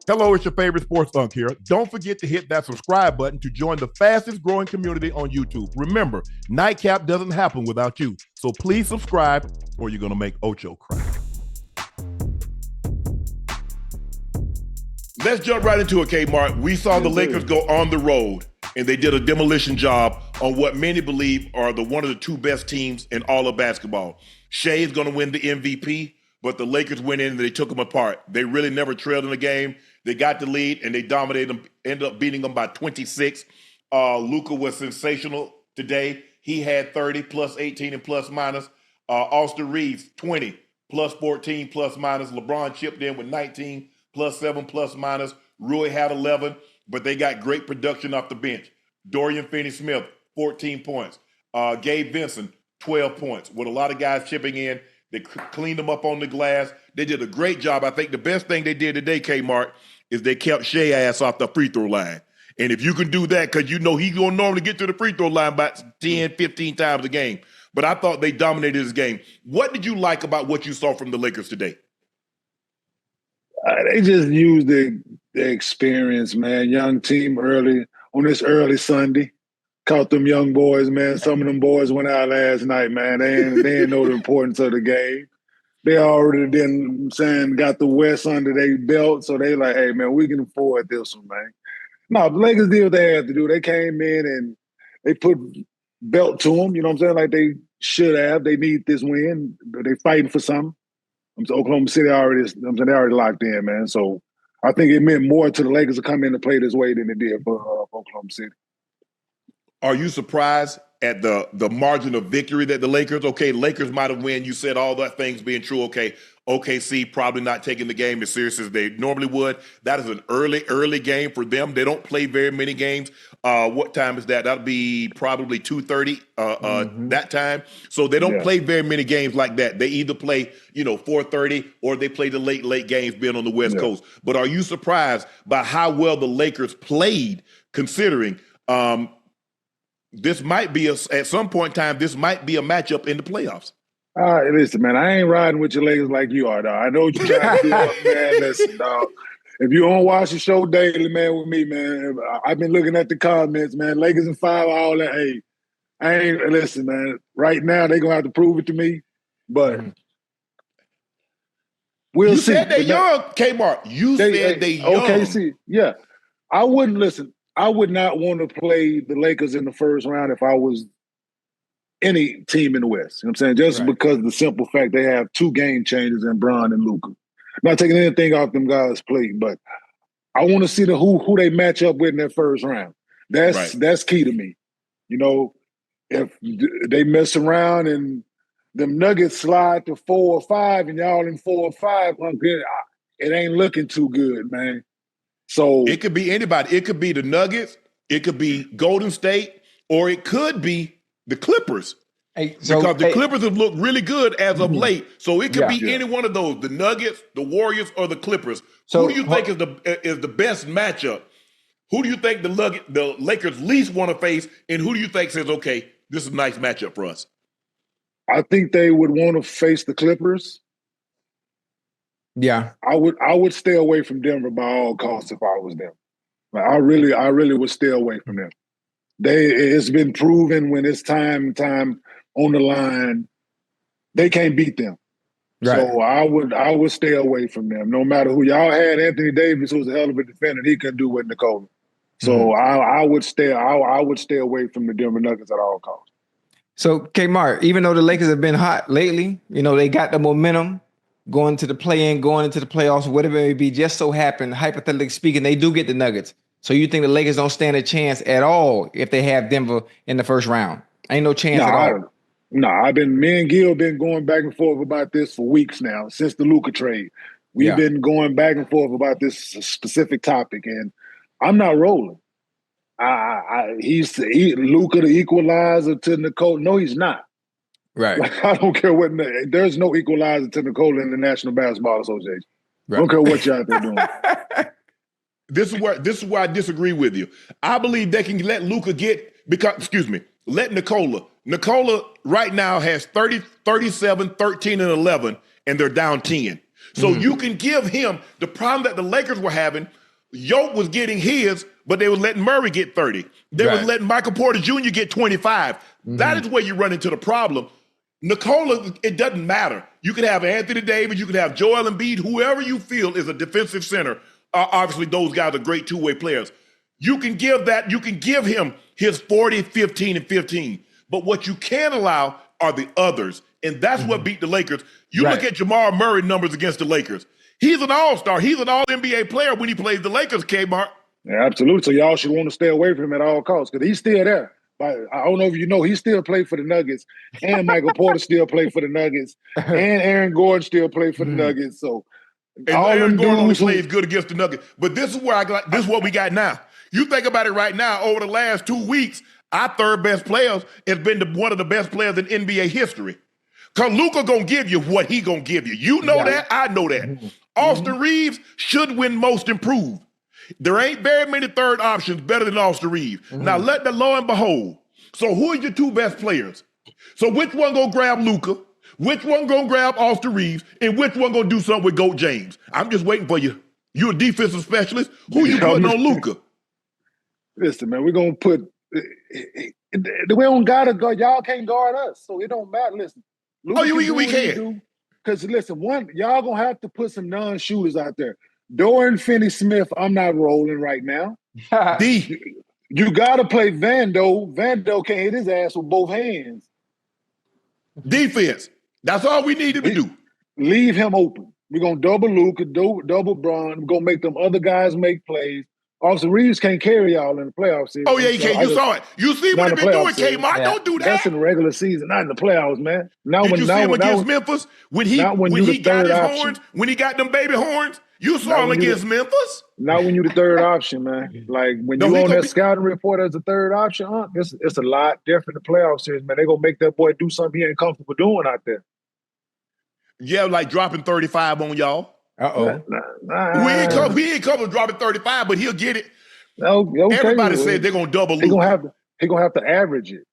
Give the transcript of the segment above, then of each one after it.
Hello, it's your favorite sports Unc here. Don't forget to hit that subscribe button to join the fastest growing community on YouTube. Remember, Nightcap doesn't happen without you. So please subscribe or you're going to make Ocho cry. Let's jump right into it, Kmart. We saw the Lakers go on the road, and they did a demolition job on what many believe are one of the two best teams in all of basketball. Shai is going to win the MVP, but the Lakers went in and they took them apart. They really never trailed in the game. They got the lead, and they dominated them, ended up beating them by 26. Luka was sensational today. He had 30, plus 18, and plus minus. Austin Reeves, 20, plus 14, plus minus. LeBron chipped in with 19, plus 7, plus minus. Rui had 11, but they got great production off the bench. Dorian Finney-Smith, 14 points. Gabe Vincent, 12 points. With a lot of guys chipping in, they cleaned them up on the glass. They did a great job. I think the best thing they did today, Kmart, is they kept Shai ass off the free throw line. And if you can do that, because you know he's going to normally get to the free throw line about 10, 15 times a game. But I thought they dominated this game. What did you like about what you saw from the Lakers today? They just used the experience, man. Young team on this early Sunday. Caught them young boys, man. Some of them boys went out last night, man. They didn't know the importance of the game. They already got the West under their belt, so they like, hey, man, we can afford this one, man. No, the Lakers did what they had to do. They came in and they put belt to them, you know what I'm saying? Like they should have. They need this win. They fighting for something. Oklahoma City they already locked in, man. So I think it meant more to the Lakers to come in and play this way than it did for Oklahoma City. Are you surprised at the margin of victory that the Lakers might have won? You said all that things being true. Okay, OKC probably not taking the game as serious as they normally would. That is an early game for them. They don't play very many games. What time is that? That'll be probably 2:30 that time. So they don't play very many games like that. They either play 4:30 or they play the late games being on the West Coast. But are you surprised by how well the Lakers played, considering this might be at some point in time, this might be a matchup in the playoffs? Listen, man, I ain't riding with your Lakers like you are, dog. I know what you're trying to do, man. Listen, dog. If you don't watch the show daily, man, with me, man, I've been looking at the comments, man. Lakers in 5, all that. Hey, listen, man. Right now, they're going to have to prove it to me. But we'll see. You said they young, Kmart. You said they young. OKC, yeah. I would not want to play the Lakers in the first round if I was any team in the West. You know what I'm saying? Just because of the simple fact they have 2 game changers in Bron and Luka. Not taking anything off them guys' plate, but I want to see who they match up with in that first round. That's key to me. If they mess around and them Nuggets slide to 4 or 5 and y'all in 4 or 5, it ain't looking too good, man. So it could be anybody. It could be the Nuggets, it could be Golden State, or it could be the Clippers. Because the Clippers have looked really good as of late. So it could be any one of those, the Nuggets, the Warriors, or the Clippers. So who do you think is the best matchup? Who do you think the Lakers least want to face, and who do you think says, okay, this is a nice matchup for us? I think they would want to face the Clippers. Yeah. I would stay away from Denver by all costs if I was them. I really would stay away from them. It's been proven when it's time on the line, they can't beat them. Right. So I would stay away from them. No matter who y'all had, Anthony Davis, who's a hell of a defender, he couldn't do with Nikola. So I would stay away from the Denver Nuggets at all costs. So Kmart, even though the Lakers have been hot lately, they got the momentum going to the play-in, going into the playoffs, whatever it may be, just so happen, hypothetically speaking, they do get the Nuggets. So you think the Lakers don't stand a chance at all if they have Denver in the first round? Ain't no chance at all. Me and Gil been going back and forth about this for weeks now, since the Luka trade. We've been going back and forth about this specific topic, and I'm not rolling. He's Luka the equalizer to Nicole. No, he's not. Right. Like, I don't care what. There's no equalizer to Nicole in the National Basketball Association. Right. I don't care what y'all doing. This is where I disagree with you. I believe they can let Luka let Nikola. Nikola right now has 30, 37, 13, and 11, and they're down 10. So you can give him the problem that the Lakers were having. Yoke was getting his, but they were letting Murray get 30. They were letting Michael Porter Jr. get 25. That is where you run into the problem. Nikola, it doesn't matter. You could have Anthony Davis, you could have Joel Embiid, whoever you feel is a defensive center. Obviously, those guys are great two-way players. You can give him his 40, 15, and 15. But what you can't allow are the others. And that's what beat the Lakers. You look at Jamal Murray numbers against the Lakers. He's an all-star. He's an all-NBA player when he plays the Lakers, Kmart. Yeah, absolutely. So y'all should want to stay away from him at all costs because he's still there. But I don't know if you know, he still played for the Nuggets, and Michael Porter still played for the Nuggets, and Aaron Gordon still played for the Nuggets. So and all Aaron Gordon only plays good against the Nuggets. But this is where this is what we got now. You think about it right now, over the last 2 weeks, our third best players has been one of the best players in NBA history. Because Luka going to give you what he going to give you. You know that, I know that. Austin Reeves should win most improved. There ain't very many third options better than Austin Reeves. Now, let the lo and behold. So who are your two best players? So which one going to grab Luka? Which one going to grab Austin Reeves? And which one going to do something with Goat James? I'm just waiting for you. You're a defensive specialist. Who you putting on Luka? Listen, man, we're going to put – we don't got to guard. Y'all can't guard us, so it don't matter. Listen. Luka we can. Because, listen, y'all going to have to put some non-shooters out there. Dorian Finney-Smith, I'm not rolling right now. You got to play Vando. Vando can't hit his ass with both hands. Defense. That's all we needed to do. Leave him open. We're going to double Luka, double Bron. We're going to make them other guys make plays. Austin Reeves can't carry y'all in the playoff series. Oh, yeah, he can't. You saw it. You see what he been doing, Kmart. Yeah. Don't do that. That's in the regular season, not in the playoffs, man. Did you see him against Memphis? When he got his horns, when he got them baby horns, you saw him against Memphis? Not when you the third option, man. Like, when you on that scouting report as the third option, it's a lot different in the playoff series, man. They're going to make that boy do something he ain't comfortable doing out there. Yeah, like dropping 35 on y'all. Uh-oh. Nah. We ain't coming dropping 35, but he'll get it. Okay, everybody said they're gonna double. He gonna have to average it.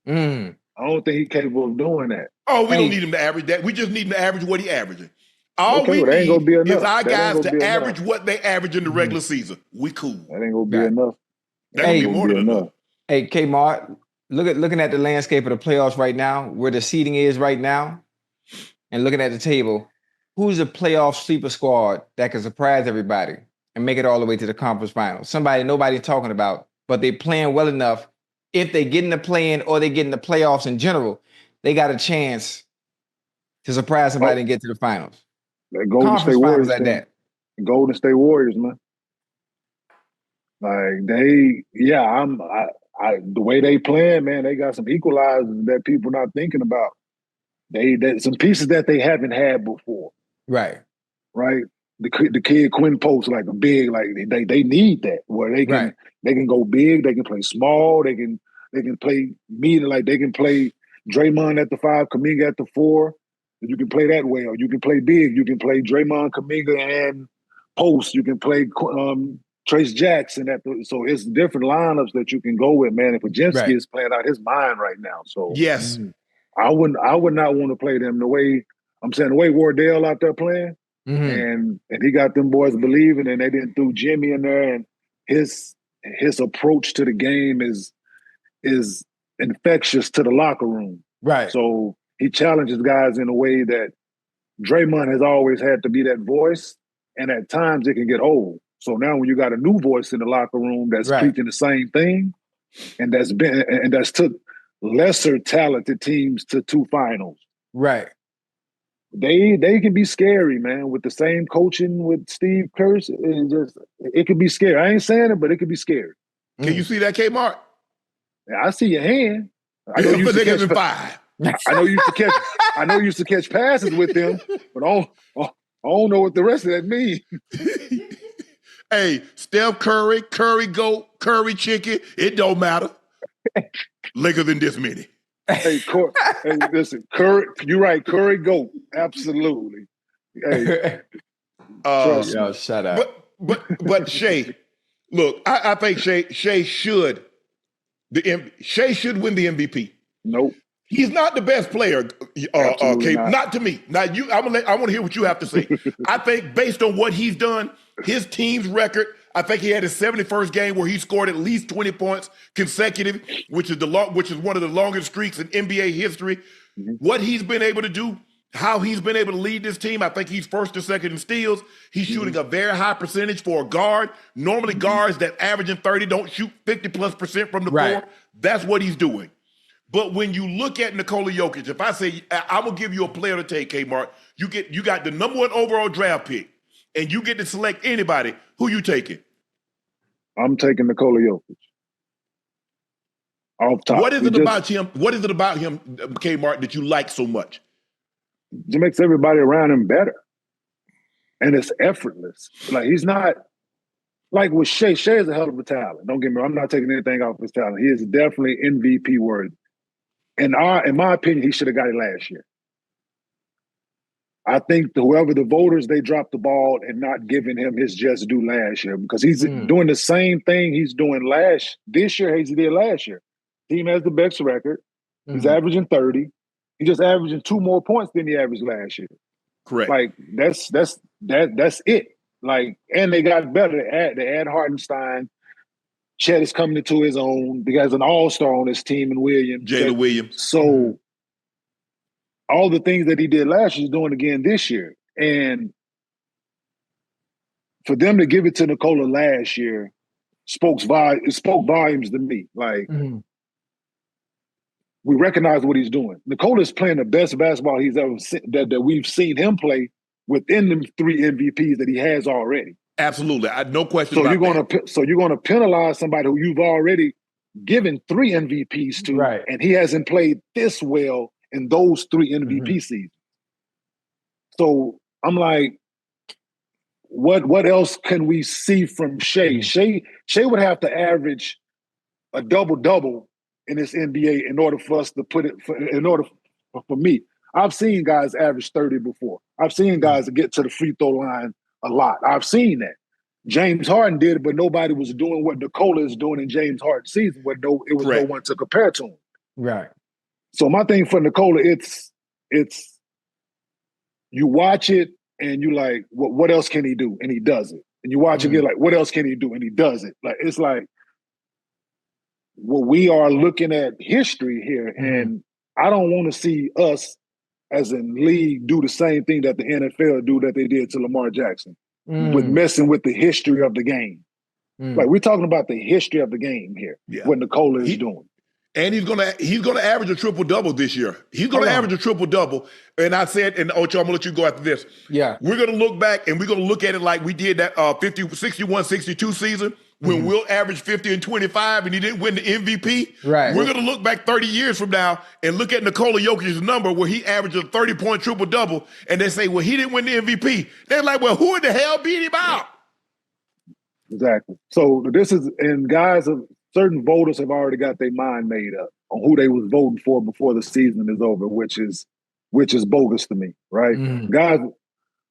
I don't think he's capable of doing that. Oh, we don't need him to average that. We just need him to average what he averages. All we need is our guys to average what they average in the regular season. We cool. That ain't gonna be enough. That ain't gonna be more than enough. Hey, Kmart, looking at the landscape of the playoffs right now, where the seeding is right now, and looking at the table. Who's a playoff sleeper squad that can surprise everybody and make it all the way to the conference finals? Somebody nobody's talking about, but they playing well enough. If they get in the play-in or they get in the playoffs in general, they got a chance to surprise somebody and get to the finals. Golden State Warriors like that. Golden State Warriors, man. Like the way they playing, man, they got some equalizers that people not thinking about. They some pieces that they haven't had before. Right. The kid Quinn Post, like a big, like they need that where they can go big, they can play small, they can play medium, like they can play Draymond at the 5, Kuminga at the 4. You can play that way, or you can play big. You can play Draymond, Kuminga, and Post. You can play Trace Jackson so it's different lineups that you can go with, man. And Pajemski is playing out his mind right now. So yes, I would not want to play them the way Wardell out there playing, and he got them boys believing, and they didn't throw Jimmy in there, and his approach to the game is infectious to the locker room. Right. So he challenges guys in a way that Draymond has always had to be that voice, and at times it can get old. So now when you got a new voice in the locker room that's preaching the same thing, and that's took lesser talented teams to 2 finals. Right. They can be scary, man, with the same coaching with Steve Kerr. It could be scary. I ain't saying it, but it could be scary. Can you see that, Kmart? I see your hand. I know you used to catch 5. I know you used to catch passes with them, but I don't know what the rest of that means. Hey, Steph Curry, Curry Goat, Curry Chicken, it don't matter. Lakers in this many. Hey, listen, Curry, you're right, Curry Goat, absolutely. Hey, yo, shut up. But Shai, look, I think Shai should win the MVP. Nope. He's not the best player, Absolutely not. not to me. Now I want to hear what you have to say. I think based on what he's done, his team's record, I think he had his 71st game where he scored at least 20 points consecutive, which is one of the longest streaks in NBA history. Mm-hmm. What he's been able to do, how he's been able to lead this team, I think he's first or second in steals. He's shooting a very high percentage for a guard. Normally guards that averaging 30 don't shoot 50+% from the floor. That's what he's doing. But when you look at Nikola Jokic, if I say I'm gonna give you a player to take, Kmart, you got the number 1 overall draft pick, and you get to select anybody. Who you taking? I'm taking Nikola Jokic. Off top. What is it about him? What is it about him, Kmart, that you like so much? It makes everybody around him better, and it's effortless. Like he's not like with Shai. Shai is a hell of a talent. Don't get me wrong. I'm not taking anything off his talent. He is definitely MVP worthy. In my opinion, he should have got it last year. I think whoever the voters, they dropped the ball and not giving him his just due last year because he's doing the same thing he's doing this year as he did last year. Team has the best record. He's averaging 30. He's just averaging 2 more points than he averaged last year. Correct. Like that's it. Like, and they got better. They add Hartenstein. Chet is coming into his own. He has an all-star on his team in Williams. Jalen Williams. So all the things that he did last year, he's doing again this year. And for them to give it to Nikola last year spoke volumes to me. Like, we recognize what he's doing. Nikola is playing the best basketball he's ever seen, that we've seen him play within them 3 MVPs that he has already. Absolutely. No question so about that. So you're going to penalize somebody who you've already given 3 MVPs to, and he hasn't played this well in those 3 MVP seasons. So I'm like, what else can we see from Shai? Shai would have to average a double-double in this NBA in order for us to put it, for me. I've seen guys average 30 before. I've seen guys get to the free throw line a lot. I've seen that. James Harden did it, but nobody was doing what Nikola is doing in James Harden's season, where no one to compare to him. Right. So my thing for Nikola, it's you watch it and you like, what else can he do? And he does it. And you watch it again, like, what else can he do? And he does it. Like, it's like, well, we are looking at history here, and I don't want to see us as in league do the same thing that the NFL do that they did to Lamar Jackson with messing with the history of the game. Like, we're talking about the history of the game here, what Nikola is doing. And he's gonna average a triple-double this year. He's gonna average a triple-double. And I said, and Ocho, I'm gonna let you go after this. Yeah. We're gonna look back and we're gonna look at it like we did that 61-62 season when Will averaged 50 and 25 and he didn't win the MVP. Right. We're gonna look back 30 years from now and look at Nikola Jokic's number where he averaged a 30-point triple-double, and they say, well, he didn't win the MVP. They're like, well, who in the hell beat him out? Exactly. So this is, and guys, certain voters have already got their mind made up on who they was voting for before the season is over, which is bogus to me, right? Guys,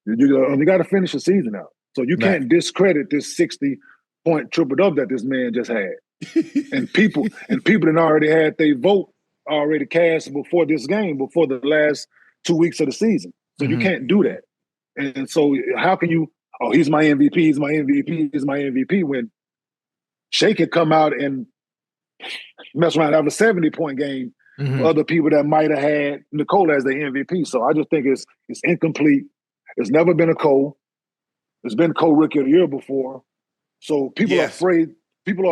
you got to finish the season out. So you can't discredit this 60-point triple-double that this man just had. and people that already had their vote already cast before this game, before the last 2 weeks of the season. So you can't do that. And so how can you, oh, he's my MVP, he's my MVP, he's my MVP, when Shai could come out and mess around and have a 70-point game for other people that might have had Nikola as their MVP. So I just think it's incomplete. It's never been a Cole. It's been co-rookie of the year before. So people are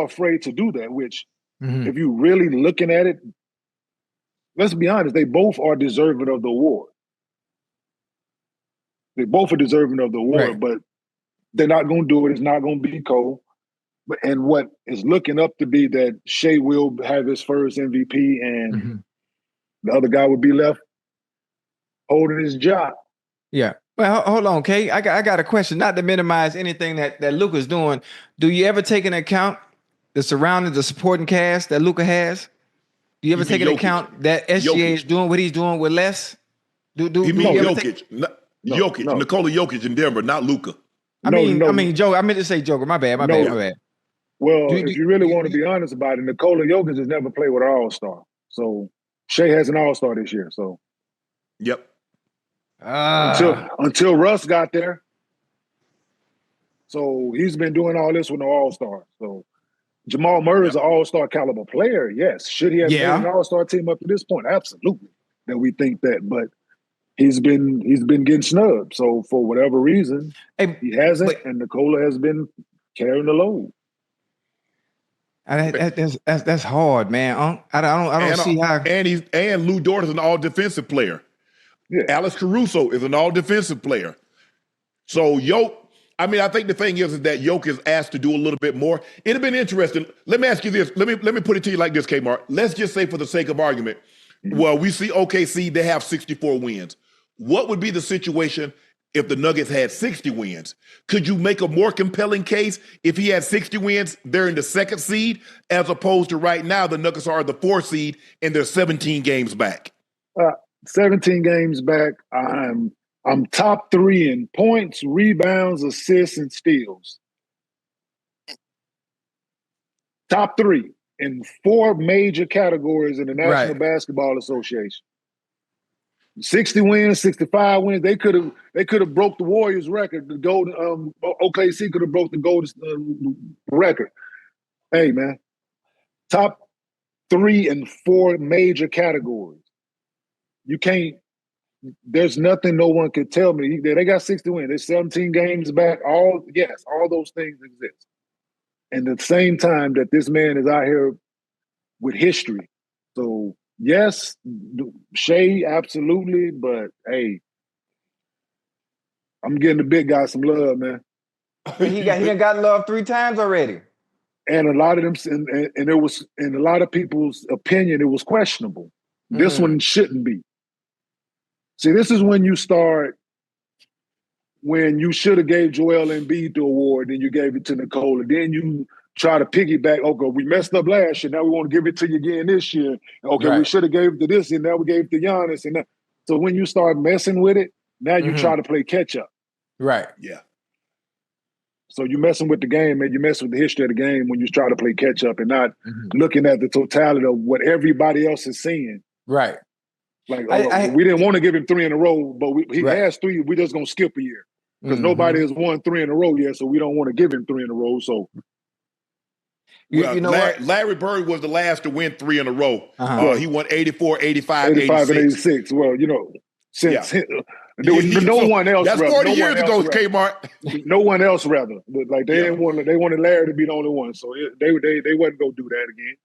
afraid to do that, which if you really looking at it, let's be honest, they both are deserving of the award. They both are deserving of the award, but they're not going to do it. It's not going to be Cole. And what is looking up to be that Shai will have his first MVP and the other guy would be left holding his job. Yeah. Well, hold on, Kay. I got a question. Not to minimize anything that Luka's doing. Do you ever take into account the supporting cast that Luka has? Do you ever take into account that SGA is doing what he's doing with less? You mean Jokic? Jokic, Nikola Jokic in Denver, not Luka. I mean, Joe. I meant to say Joker. My bad. Well, if you really want to be honest about it, Nikola Jokic has never played with an all-star. So Shai has an All-Star this year, so Yep. until Russ got there. So he's been doing all this with no All-Star. So Jamal Murray is an All-Star caliber player, yes. Should he have made an All-Star team up to this point? Absolutely. That we think that, but he's been getting snubbed. So for whatever reason, he hasn't, and Nikola has been carrying the load. That's hard, man. I don't see how. And Lou Dort is an all defensive player. Yeah. Alex Caruso is an all defensive player. So I think the thing is that Jokic is asked to do a little bit more. It'd have been interesting. Let me ask you this. Let me put it to you like this, Kmart. Let's just say for the sake of argument, well, we see OKC, they have 64 wins. What would be the situation if the Nuggets had 60 wins? Could you make a more compelling case if he had 60 wins, they're in the second seed, as opposed to right now the Nuggets are the 4th seed and they're 17 games back? 17 games back. I'm top 3 in points, rebounds, assists, and steals. Top 3 in 4 major categories in the National Basketball Association. 60 wins, 65 wins. They could have broke the Warriors record. The Golden OKC could have broke the Golden record. Hey man, top 3 in 4 major categories. You can't. There's nothing no one could tell me. They got 60 wins. They're 17 games back. All those things exist. And at the same time that this man is out here with history. So yes, Shai, absolutely, but hey, I'm getting the big guy some love, man. He done got love 3 times already. And a lot of them, and it was, in a lot of people's opinion, it was questionable. This one shouldn't be. See, this is when you should have gave Joel Embiid the award, then you gave it to Nikola. Then you try to piggyback, okay, we messed up last year, now we want to give it to you again this year. Okay, we should have gave it to this, and now we gave it to Giannis. And so when you start messing with it, now you try to play catch up. Right. Yeah. So you're messing with the game, and you mess with the history of the game when you try to play catch up and not looking at the totality of what everybody else is seeing. Right. Like, we didn't want to give him 3 in a row, but he has 3. We're just going to skip a year because nobody has won 3 in a row yet, so we don't want to give him 3 in a row. So, you know what? Larry Bird was the last to win 3 in a row. He won 84, 85, 85 and 86. 86. Well, since no one else. That's 40 years ago, Kmart. No one else, rather. Like they wanted Larry to be the only one, so they wasn't gonna do that again.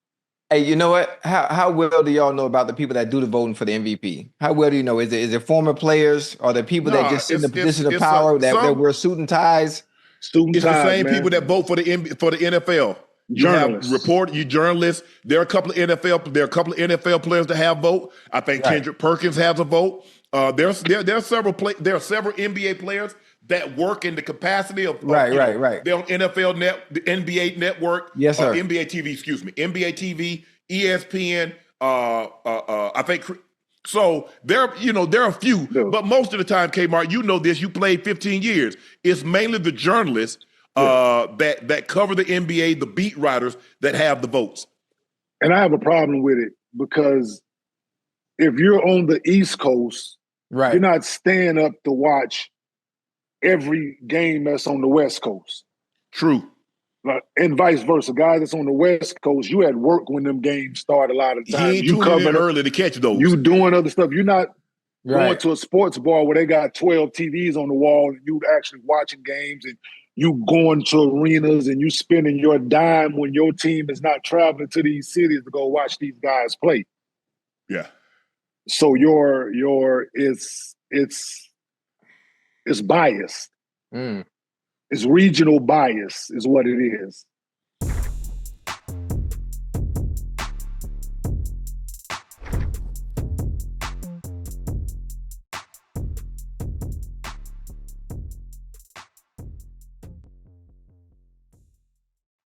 Hey, you know what? How well do y'all know about the people that do the voting for the MVP? How well do you know? Is it former players or the people that just sit in the position of power that wear suit and ties? It's the same people that vote for the NFL. You journalists. There are a couple of NFL players that have vote. I think Kendrick Perkins has a vote. There are several NBA players that work in the capacity of right. They're on the NBA Network. Yes, sir. NBA TV, NBA TV, ESPN. I think so. There are a few, but most of the time, Kmart, you know this. You played 15 years. It's mainly the journalists that cover the NBA, the beat writers that have the votes. And I have a problem with it because if you're on the East Coast, you're not staying up to watch every game that's on the West Coast. True. And vice versa. Guys that's on the West Coast, you at work when them games start a lot of times. You coming in early to catch those. You doing other stuff. You're not going to a sports bar where they got 12 TVs on the wall and you actually watching games and you going to arenas and you spending your dime when your team is not traveling to these cities to go watch these guys play. Yeah. So it's biased. It's regional bias is what it is.